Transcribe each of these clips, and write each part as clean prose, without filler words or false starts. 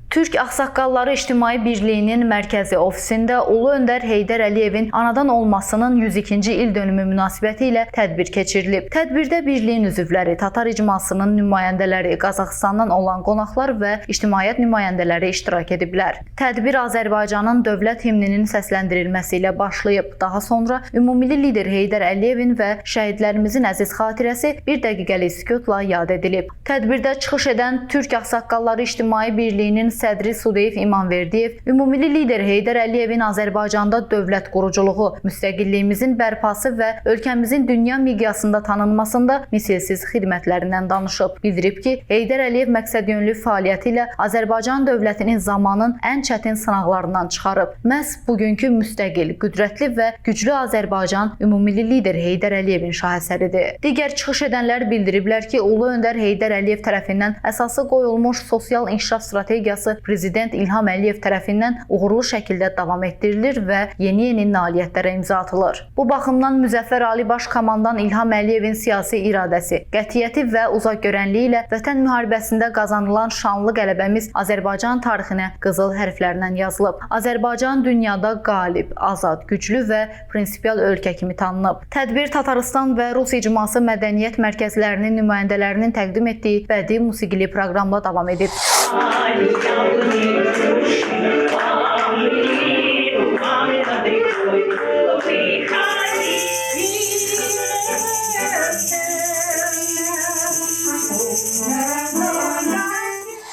Türk Ağsaqqalları İctimai Birliyinin mərkəzi ofisində Ulu Öndər Heydər Əliyevin anadan olmasının 102-ci il dönümü münasibətilə tədbir keçirilib. Tədbirdə birliyin üzvləri, Tatar icmasının nümayəndələri, Qazaxıstandan olan qonaqlar və ictimaiyyət nümayəndələri iştirak ediblər. Tədbir Azərbaycanın dövlət himninin səsləndirilməsi ilə başlayıb. Daha sonra ümumilli lider Heydər Əliyevin və şəhidlərimizin əziz xatirəsi bir dəqiqəlik sükutla yad edilib. Tədbirdə çıxış edən Türk Ağsaqqalları İctimai Birliyinin sədri Sudeyev İmanverdiyev, ümumilli lider Heydər Əliyevin Azərbaycanda dövlət quruculuğu, müstəqilliyimizin bərpası və ölkəmizin dünya miqyasında tanınmasında misilsiz xidmətlərindən danışıb. Bildirib ki, Heydər Əliyev məqsədyönlü fəaliyyəti ilə Azərbaycan dövlətinin zamanın ən çətin sınaqlarından çıxarıb. Məhz bugünkü müstəqil, qüdrətli və güclü Azərbaycan ümumilli lider Heydər Əliyevin şahesəridir. Digər çıxış edənlər bildiriblər ki, Ulu Öndər Heydər Əliyev tərəfindən əsası qoyulmuş sosial inkişaf strategiyası Prezident İlham Əliyev tərəfindən uğurlu şəkildə davam etdirilir və yeni nailiyyətlərə imza atılır. Bu baxımdan Müzəffər Ali Baş Komandan İlham Əliyevin siyasi iradəsi, qətiyyəti və uzaqgörənliyi ilə Vətən müharibəsində qazanılan şanlı qələbəmiz Azərbaycan tarixinə qızıl hərflərlə yazılıb. Azərbaycan dünyada qalib, azad, güclü və prinsipial ölkə kimi tanınıb. Tədbir Tataristan və Rus icması mədəniyyət mərkəzlərinin nümayəndələrinin təqdim etdiyi bədii musiqili proqramla davam edib.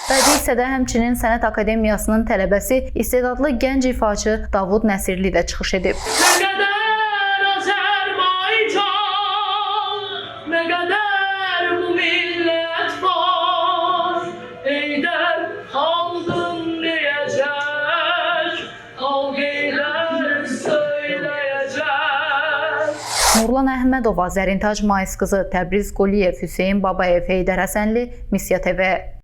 Bədii hissədə həmçinin Sənət Akademiyasının tələbəsi, istedadlı gənc ifaçı Davud Nəsirli də çıxış edib. Nurlan Əhmədova, Zərintac Mayıs qızı, Təbriz Quliyev, Hüseyn Babayev, Heydər Həsənli, Misya TV.